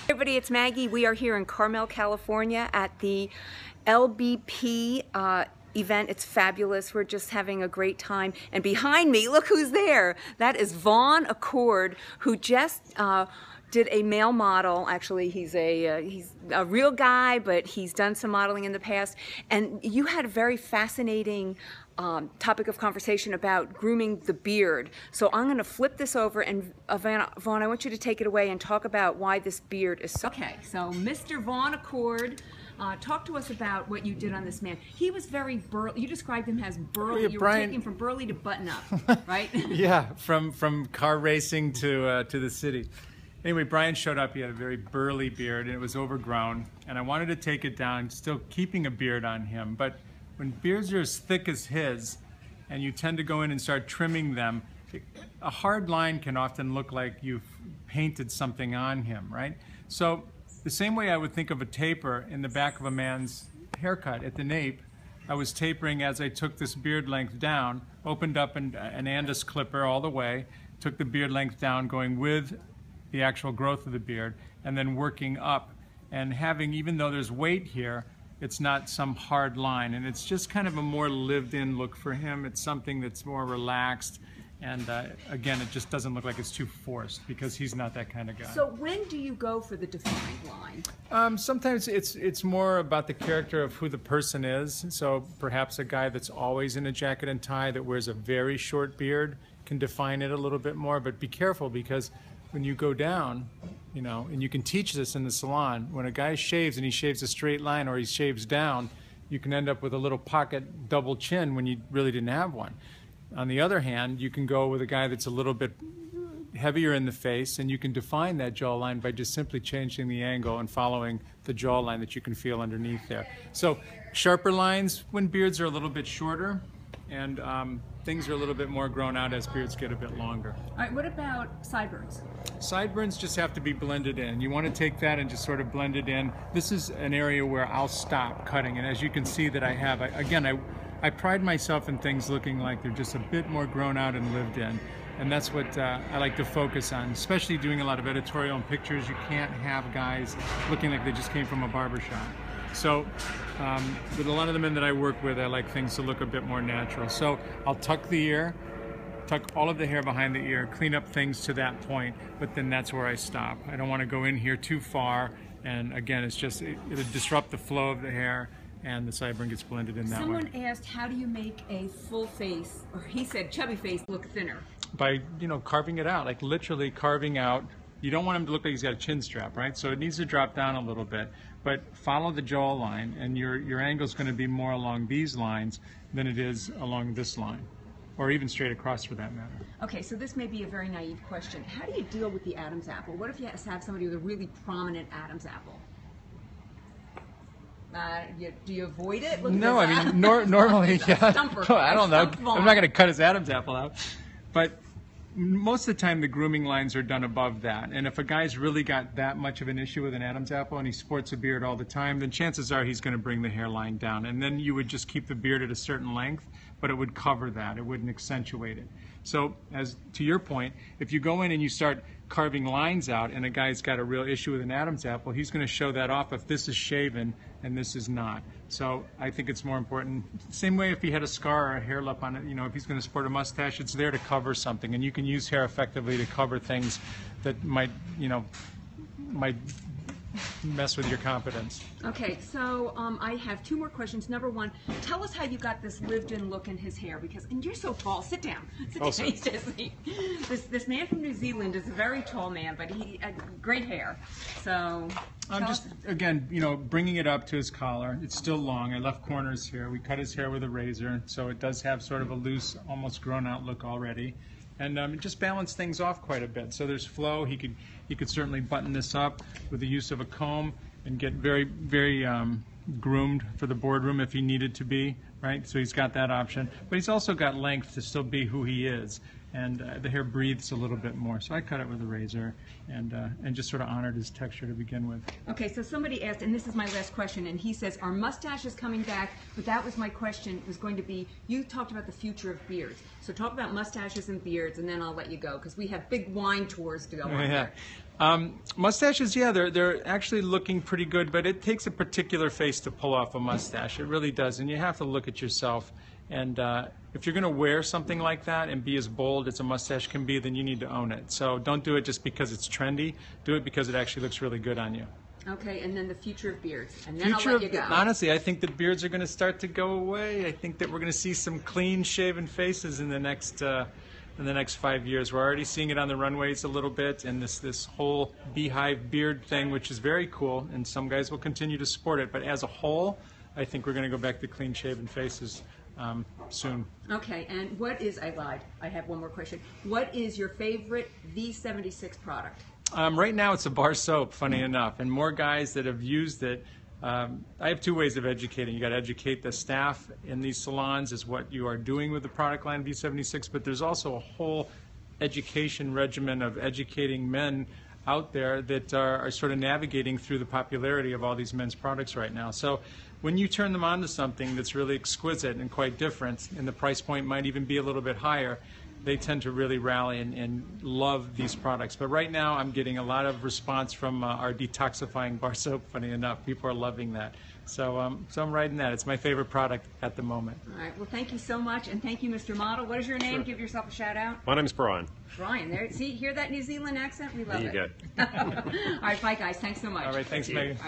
Everybody, it's Maggie. We are here in Carmel, California at the LBP event. It's fabulous. We're just having a great time. And behind me, look who's there. That is Vaughn Accord, who just did a male model. Actually, he's a real guy, but he's done some modeling in the past. And you had a very fascinating topic of conversation about grooming the beard. So I'm going to flip this over, and Vaughn, I want you to take it away and talk about why this beard is so... Okay, so Mr. Vaughn Accord, talk to us about what you did on this man. He was very burly. You described him as burly. Yeah, you Brian, were taking him from burly to button up, right? Yeah, from car racing to the city. Anyway, Brian showed up. He had a very burly beard, and it was overgrown. And I wanted to take it down, still keeping a beard on him. But when beards are as thick as his, and you tend to go in and start trimming them, a hard line can often look like you've painted something on him, right? So the same way I would think of a taper in the back of a man's haircut at the nape, I was tapering as I took this beard length down, opened up an Andis clipper all the way, took the beard length down, going with the actual growth of the beard, and then working up. And having, even though there's weight here, it's not some hard line, and it's just kind of a more lived-in look for him. It's something that's more relaxed, and again, it just doesn't look like it's too forced, because he's not that kind of guy. So when do you go for the defined line? Sometimes it's more about the character of who the person is. So perhaps a guy that's always in a jacket and tie that wears a very short beard can define it a little bit more, but be careful, because when you go down, you know, and you can teach this in the salon, when a guy shaves and he shaves a straight line or he shaves down, you can end up with a little pocket double chin when you really didn't have one. On the other hand, you can go with a guy that's a little bit heavier in the face, and you can define that jawline by just simply changing the angle and following the jawline that you can feel underneath there. So sharper lines when beards are a little bit shorter, and things are a little bit more grown out as beards get a bit longer. All right, what about sideburns? Sideburns just have to be blended in. You want to take that and just sort of blend it in. This is an area where I'll stop cutting, and as you can see that I have, I pride myself in things looking like they're just a bit more grown out and lived in. And that's what I like to focus on, especially doing a lot of editorial and pictures. You can't have guys looking like they just came from a barber shop. So with a lot of the men that I work with, I like things to look a bit more natural. So I'll tuck the ear, tuck all of the hair behind the ear, clean up things to that point, but then that's where I stop. I don't want to go in here too far, and again, it'll disrupt the flow of the hair, and the sideburn gets blended in that way. Someone asked, how do you make a full face, or he said chubby face, look thinner? By, you know, carving it out, like literally carving out. You don't want him to look like he's got a chin strap, right? So it needs to drop down a little bit, but follow the jawline, and your angle is going to be more along these lines than it is along this line, or even straight across for that matter. Okay, so this may be a very naive question. How do you deal with the Adam's apple? What if you have somebody with a really prominent Adam's apple? Do you avoid it? No, I mean, normally, yeah. I don't know. I'm not going to cut his Adam's apple out. But most of the time, the grooming lines are done above that. And if a guy's really got that much of an issue with an Adam's apple and he sports a beard all the time, then chances are he's going to bring the hairline down. And then you would just keep the beard at a certain length, but it would cover that. It wouldn't accentuate it. So, as to your point, if you go in and you start carving lines out and a guy's got a real issue with an Adam's apple, he's going to show that off if this is shaven and this is not. So I think it's more important. Same way if he had a scar or a hair lip on it, you know, if he's going to sport a mustache, it's there to cover something, and you can use hair effectively to cover things that might mess with your confidence. Okay, so I have two more questions. Number one, tell us how you got this lived-in look in his hair, and you're so tall. Sit down. Sit down. This man from New Zealand is a very tall man, but he had great hair. So again, you know, bringing it up to his collar. It's still long. I left corners here. We cut his hair with a razor, so it does have sort of a loose, almost grown-out look already. And it just balanced things off quite a bit. So there's flow. He could certainly button this up with the use of a comb and get very, very groomed for the boardroom if he needed to be, right? So he's got that option. But he's also got length to still be who he is. and the hair breathes a little bit more. So I cut it with a razor and just sort of honored his texture to begin with. Okay, so somebody asked, and this is my last question, and he says, are mustaches coming back? But that was my question, was going to be, you talked about the future of beards. So talk about mustaches and beards, and then I'll let you go, because we have big wine tours to go on there. Mustaches, yeah, they're actually looking pretty good, but it takes a particular face to pull off a mustache. It really does, and you have to look at yourself. And if you're going to wear something like that and be as bold as a mustache can be, then you need to own it. So don't do it just because it's trendy. Do it because it actually looks really good on you. Okay, and then the future of beards, and then I'll let you go. Honestly, I think that beards are going to start to go away. I think that we're going to see some clean-shaven faces in the next 5 years. We're already seeing it on the runways a little bit, and this whole beehive beard thing, which is very cool, and some guys will continue to sport it. But as a whole, I think we're going to go back to clean-shaven faces soon. Okay, and what is, I lied, I have one more question. What is your favorite V76 product? Right now it's a bar soap, funny enough, and more guys that have used it. I have two ways of educating. You got to educate the staff in these salons is what you are doing with the product line V76, but there's also a whole education regimen of educating men out there that are sort of navigating through the popularity of all these men's products right now. So when you turn them on to something that's really exquisite and quite different, and the price point might even be a little bit higher, they tend to really rally and love these products. But right now I'm getting a lot of response from our detoxifying bar soap, funny enough. People are loving that. So I'm riding that. It's my favorite product at the moment. All right. Well, thank you so much, and thank you, Mr. Model. What is your name? Sure. Give yourself a shout out. My name's Brian. Brian, there. See, hear that New Zealand accent? We love it. You go. All right, bye, guys. Thanks so much. All right, thanks, Megan.